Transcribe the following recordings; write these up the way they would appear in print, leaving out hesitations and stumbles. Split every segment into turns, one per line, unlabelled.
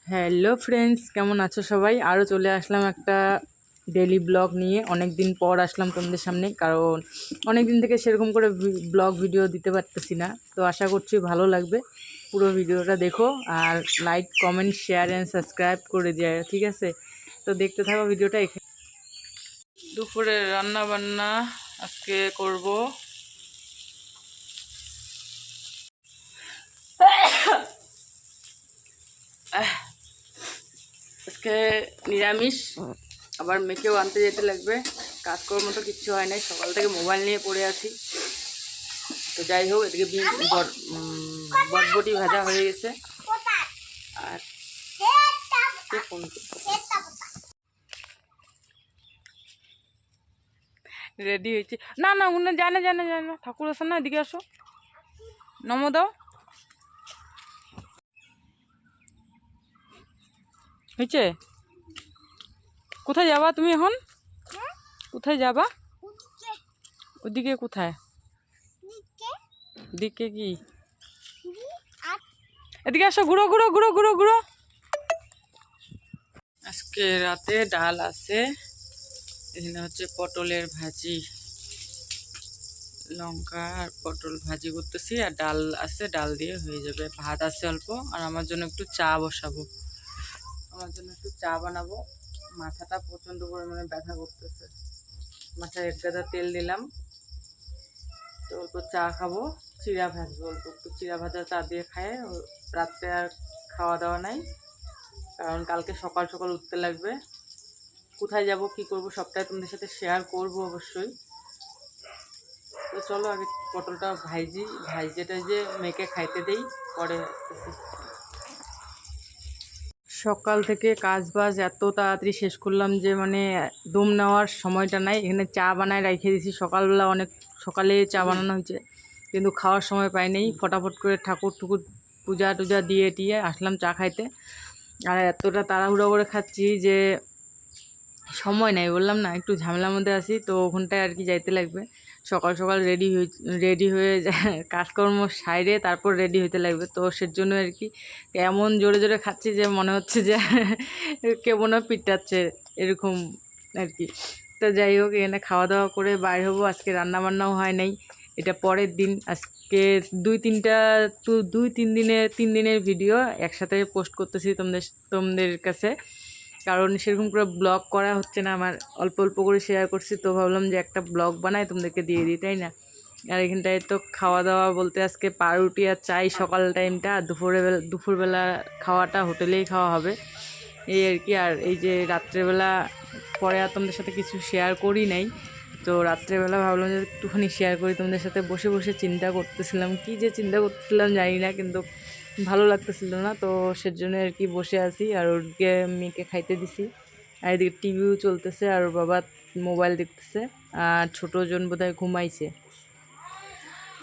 Hello friends, কেমন আছো সবাই? আরও চলে আসলাম একটা ডেলি ব্লগ নিয়ে। অনেক দিন পর আসলাম তোমাদের সামনে, কারণ অনেক দিন থেকে সেরকম করে ব্লগ ভিডিও দিতে পারতেছি না। তো আশা করছি ভালো লাগবে। পুরো ভিডিওটা দেখো আর like, comment, share and subscribe করে দেয়, ঠিক আছে? তো দেখতে থাকো ভিডিওটা। এখানে দুপুরে রান্না বান্না আজকে করব। আজকে নিরামিষ, আবার মেয়েকেও আনতে যেতে লাগবে। কাজকর্ম তো কিচ্ছু হয় নাই, সকাল থেকে মোবাইল নিয়ে পড়ে আছি। তো যাই হোক, এদিকে বটবটি ভাজা হয়ে গেছে। আর রেডি হয়েছি। না না, উনি জানে জানে জানে না, ঠাকুর আছে না, এদিকে আসো, নমো দাও। হয়েছে? কোথায় যাবা তুমি এখন? কোথায় যাবা? ওদিকে কোথায়? দিকে কি? এদিকে আসো, ঘুরো ঘুরো ঘুরো ঘুরো ঘুরো। আজকে রাতে ডাল আছে, এখানে হচ্ছে পটলের ভাজি, লঙ্কা আর পটল ভাজি করতেছি, আর ডাল আছে, ডাল দিয়ে হয়ে যাবে। ভাত আছে অল্প, আর আমার জন্য একটু চা বসাবো। আমার জন্য একটু চা বানাবো। মাথাটা প্রচণ্ড পরিমাণে ব্যথা করতেছে। মাথায় এক গাদা তেল দিলাম, তো অল্প চা খাবো, চিড়া ভাজবো, অল্প একটু চিড়া ভাজা চা দিয়ে খায়। রাত্রে আর খাওয়া দাওয়া নাই, কারণ কালকে সকাল সকাল উঠতে লাগবে। কোথায় যাব, কি করব, সবটাই তোমাদের সাথে শেয়ার করব অবশ্যই। তো চলো আগে পটলটা ভাইজেটা যে মেয়েকে খাইতে দেই, পরে সকাল থেকে কাজ বাজ এত তাড়াতাড়ি শেষ করলাম যে মানে দম নেওয়ার সময়টা নাই। এখানে চা বানায় রেখে দিয়েছি, সকালবেলা অনেক সকালে চা বানানো হয়েছে, কিন্তু খাওয়ার সময় পাই নেই। ফটাফট করে ঠাকুর ঠুকুর পূজা টুজা দিয়ে টিয়ে আসলাম চা খাইতে। আর এতটা তাড়াহুড়ো করে খাচ্ছি যে সময় নাই, বললাম না একটু ঝামেলার মধ্যে আছি, তো ওখানটায় আর কি যাইতে লাগবে। সকাল সকাল রেডি হয়ে কাজকর্ম সাইরে তারপর রেডি হইতে লাগবে। তো সের জন্য আর কি এমন জোরে জোরে খাচ্ছি যে মনে হচ্ছে যে কেমন পিটাচ্ছে এরকম আর কি। তো যাই হোক, এখানে খাওয়া দাওয়া করে বাইর হবো। আজকে রান্না বান্নাও হয় নাই, এটা পরের দিন। আজকে দুই তিন দিনের ভিডিও একসাথে পোস্ট করতেছি তোমাদের কাছে, কারণ সেরকম করে ব্লগ করা হচ্ছে না আমার, অল্প অল্প করে শেয়ার করছি। তো ভাবলাম যে একটা ব্লগ বানাই তোমাদেরকে দিয়ে দিই, তাই না? আর এখানটায় তো খাওয়া দাওয়া বলতে আজকে পাউরুটি আর চাই সকাল টাইমটা, আর দুপুরবেলা খাওয়াটা হোটেলেই খাওয়া হবে, এই আর কি। আর এই যে রাত্রেবেলা পরে আর তোমাদের সাথে কিছু শেয়ার করি নাই, তো রাত্রেবেলা ভাবলাম যে একটুখানি শেয়ার করি তোমাদের সাথে। বসে বসে চিন্তা করতেছিলাম, কি যে চিন্তা করতেছিলাম জানি না, কিন্তু ভালো লাগতেছিল না, তো সেজন্য আর কি বসে আছি। আর ওরকে মেয়েকে খাইতে দিছি, আর এদিকে টিভিও চলতেছে, আর ওর বাবা মোবাইল দেখতেছে, আর ছোটো জন বোধহয় ঘুমাইছে।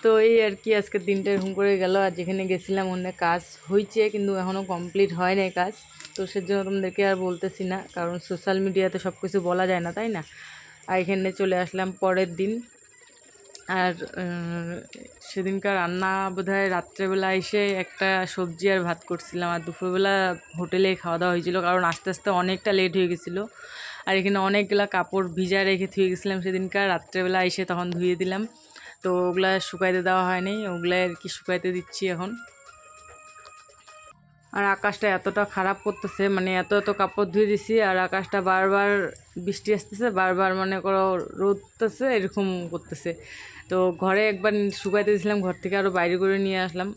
তো এই আর কি, আজকের দিনটা এরকম করে গেল। আর যেখানে গেছিলাম ওখানে কাজ হয়েছে, কিন্তু এখনও কমপ্লিট হয় নাই কাজ, তো সেজন্য তোমাদেরকে আর বলতেছি না, কারণ সোশ্যাল মিডিয়াতে সব কিছু বলা যায় না, তাই না? আর এখানে চলে আসলাম পরের দিন। আর সেদিনকার রান্না বোধহয় রাত্রেবেলা এসে একটা সবজি আর ভাত করছিলাম, আর দুপুরবেলা হোটেলে খাওয়া দাওয়া হয়েছিল, কারণ আস্তে আস্তে অনেকটা লেট হয়ে গেছিলো। আর এখানে অনেকগুলা কাপড় ভিজা রেখে ধুয়ে গেছিলাম সেদিনকার, রাত্রেবেলা এসে তখন ধুয়ে দিলাম। তো ওগুলা শুকাইতে দেওয়া হয়নি, ওগুলা আর কি শুকাইতে দিচ্ছি এখন। আর আকাশটা এতটা খারাপ করতেছে, মানে এত এত কাপড় ধুয়ে দিছি, আর আকাশটা বারবার বৃষ্টি আসতেছে, বারবার মনে করো রোদতেছে, এরকম করতেছে। তো ঘরে একবার শুকাইতে দিয়েছিলাম, ঘর থেকে আরও বাইরে করে নিয়ে আসলাম,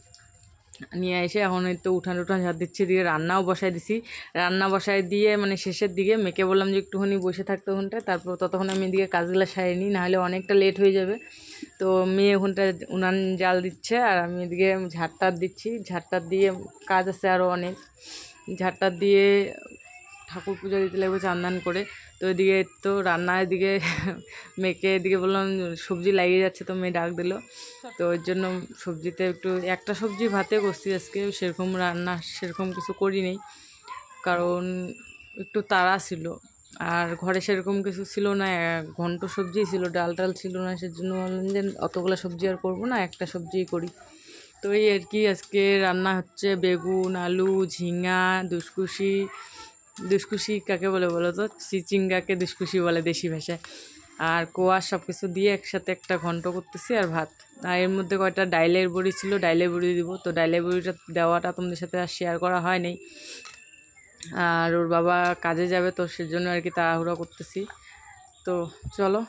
নিয়ে এসে এখন এই তো উঠান ঝাড় দিচ্ছি, দিয়ে রান্নাও বসাই দিছি। রান্না বসাই দিয়ে মানে শেষের দিকে মেয়েকে বললাম যে একটুখানি বসে থাকতে ওখানটায়, তারপর ততক্ষণ আমি এদিকে কাজগুলো সারিয়ে নিই, নাহলে অনেকটা লেট হয়ে যাবে। তো মেয়ে ওখানটায় উনান জাল দিচ্ছে, আর আমি এদিকে ঝাড়টার দিচ্ছি। ঝাড়টার দিয়ে কাজ আছে আরও অনেক, ঝাড়টার দিয়ে ঠাকুর পূজা দিতে লাগবে চান্দান করে। তো এদিকে তো রান্নার দিকে মেয়েকে এদিকে বললাম সবজি লাগিয়ে যাচ্ছে, তো মেয়ে ডাক দিল, তো ওই জন্য সবজিতে একটু একটা সবজি ভাতে করছি আজকে, সেরকম রান্না সেরকম কিছু করি নেই, কারণ একটু তাড়া ছিল, আর ঘরে সেরকম কিছু ছিল না, ঘন্ট সবজি ছিল, ডাল টাল ছিল না, সেজন্য বললাম যে অতগুলো সবজি আর করবো না, একটা সবজিই করি। তো এই আর কি আজকে রান্না হচ্ছে বেগুন, আলু, ঝিঙা, দুসকুশি কাকে বলে বলো তো? চিচিঙ্গাকে দুসকুশি বলে দেশি ভাষায়। আর কোয়াশ সব কিছু দিয়ে একসাথে একটা ঘন্ট করতেছি আর ভাত। আর এর মধ্যে কয়টা ডাইলের বড়ি ছিল, ডাইলের বড়ি দিব। তো ডাইলের বড়িটা দেওয়াটা তোমাদের সাথে আর শেয়ার করা হয়নি। আর ওর বাবা কাজে যাবে, তো সেজন্য আর কি তাড়াহুড়া করতেছি। তো চলো,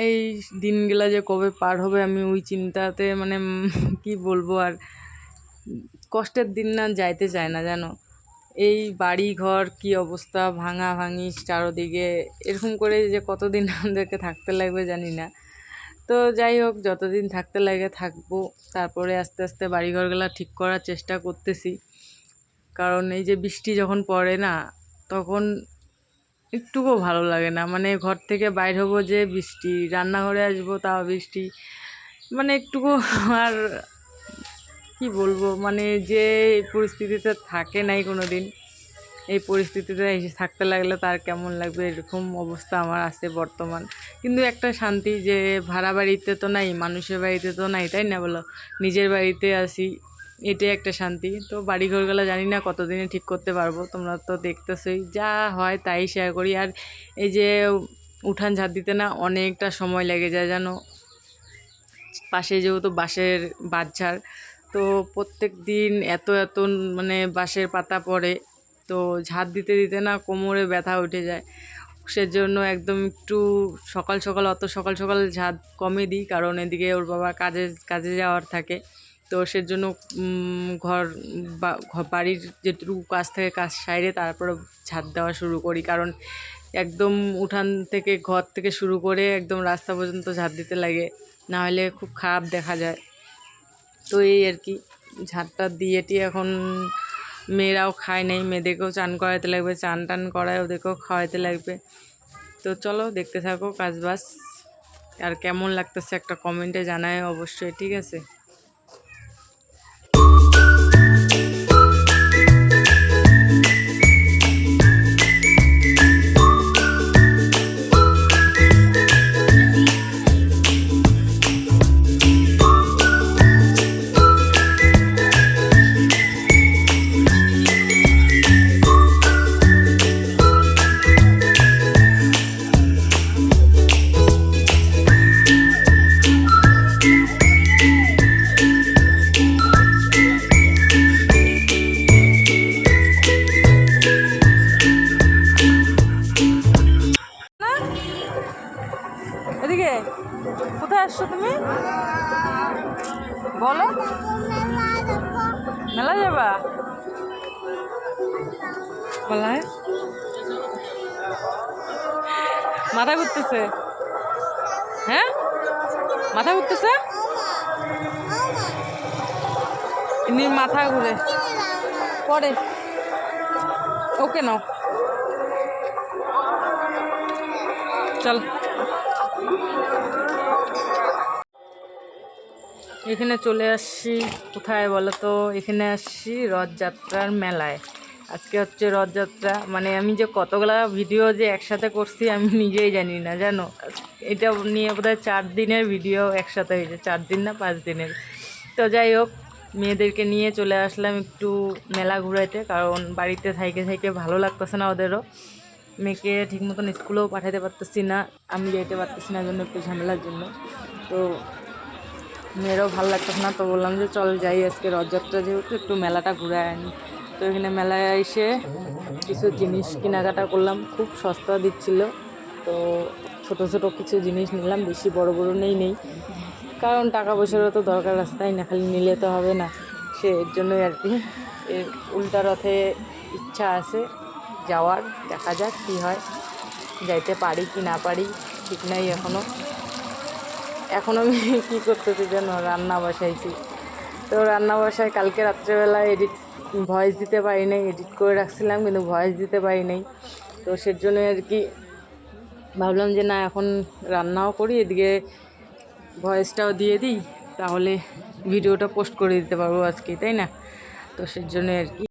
এই দিনগুলা যে কবে পার হবে আমি ওই চিন্তাতে মানে কি বলবো আর, কষ্টের দিন না যাইতে চায় না জানো। এই বাড়ি ঘর কি অবস্থা, ভাঙা ভাঙি চারোদিকে, এরকম করে যে কতদিন আমাদেরকে থাকতে লাগবে জানি না। তো যাই হোক, যতদিন থাকতে লাগে থাকবো, তারপরে আস্তে আস্তে বাড়িঘরগুলো ঠিক করার চেষ্টা করতেছি। কারণ এই যে বৃষ্টি যখন পড়ে না, তখন একটুকুও ভালো লাগে না। মানে ঘর থেকে বাইর হবো যে বৃষ্টি, রান্নাঘরে আসবো তাও বৃষ্টি, মানে একটুকু আর কি বলবো, মানে যে পরিস্থিতিতে থাকে নাই কোনো দিন, এই পরিস্থিতিতে এসে থাকতে লাগলে তার কেমন লাগবে, এরকম অবস্থা আমার আছে বর্তমান। কিন্তু একটা শান্তি যে ভাড়া বাড়িতে তো নাই, মানুষের বাড়িতে তো নাই, তাই না বলো? নিজের বাড়িতে আসি, এটাই একটা শান্তি। তো বাড়িঘরগুলো জানি না কতদিনে ঠিক করতে পারবো, তোমরা তো দেখতেছোই, যা হয় তাই শেয়ার করি। আর এই যে উঠান ঝাড় দিতে না অনেকটা সময় লেগে যায় জানো, পাশে যেহেতু বাঁশের বাঁশঝাড়, তো প্রত্যেক দিন এত এত মানে বাঁশের পাতা পড়ে, তো ঝাড় দিতে দিতে না কোমরে ব্যথা উঠে যায়। সেজন্য একদম একটু সকাল সকাল, অত সকাল সকাল ঝাড় কমে দিই, কারণ এদিকে ওর বাবা কাজে যাওয়ার থাকে। তো সেজন্য বাড়ির যেটুকু কাজ থাকে কাজ সাইরে তারপরে ঝাড় দেওয়া শুরু করি, কারণ একদম উঠান থেকে ঘর থেকে শুরু করে একদম রাস্তা পর্যন্ত ঝাড় দিতে লাগে, না হলে খুব খারাপ দেখা যায়। তো এই আর কি, ঝাড়টা দিয়েটি এখন মেয়েরাও খায় নাই, মেয়েদেরকেও চান করাতে লাগবে, চান টান করায় ওদেরকেও খাওয়াইতে লাগবে। তো চলো দেখতে থাকো কাজবাজ, আর কেমন লাগতেছে একটা কমেন্টে জানায় অবশ্যই, ঠিক আছে? এদিকে কোথায় আসছো তুমি? বলো, মেলা যাবা? বলায় মাথা ঘুরতেছে, হ্যাঁ মাথা ঘুরতেছে, এমনি মাথা ঘুরে পরে। ওকে নাও, চল। এখানে চলে আসছি কোথায় বলো তো? এখানে আসছি রথযাত্রার মেলায়। আজকে হচ্ছে রথযাত্রা, মানে আমি যে কতগুলা ভিডিও যে একসাথে করছি আমি নিজেই জানি না জানো। এটা নিয়ে বোধহয় 4 দিনের ভিডিও একসাথে হয়েছে, 4 দিন না 5 দিনের। তো যাই হোক, মেয়েদেরকে নিয়ে চলে আসলাম একটু মেলা ঘুরাইতে, কারণ বাড়িতে থাইকে থাইকে ভালো লাগতেছে না ওদেরও। মেয়েকে ঠিক মতন স্কুলেও পাঠাতে পারতেছি না, আমি যেতে পারতেছি না, জন্য একটু ঝামেলার জন্য। তো মেয়েরও ভালো লাগতেছে না, তো বললাম যে চল যাই আজকে রথযাত্রা যেহেতু একটু মেলাটা ঘুরে আনি। তো এখানে মেলায় এসে কিছু জিনিস কেনাকাটা করলাম, খুব সস্তা দিচ্ছিল। তো ছোট ছোট কিছু জিনিস নিলাম, বেশি বড় বড় নেই, কারণ টাকা পয়সারও তো দরকার আছে, তাই না? খালি নিলে তো হবে না, সে এর জন্যই আর কি। এর উল্টা রথে ইচ্ছা আছে যাওয়ার, দেখা যাক কী হয়, যাইতে পারি কি না পারি ঠিক নাই এখনও। আমি কী করতেছি যেন, রান্না বসাইছি। তো রান্না বসায় কালকে রাত্রেবেলা ভয়েস দিতে পারি নাই, এডিট করে রাখছিলাম কিন্তু ভয়েস দিতে পারি নাই। তো সেজন্য আর কি ভাবলাম যে না, এখন রান্নাও করি, এদিকে ভয়েসটাও দিয়ে দিই, তাহলে ভিডিওটা পোস্ট করে দিতে পারবো আজকে, তাই না? তো সেজন্য আর কি।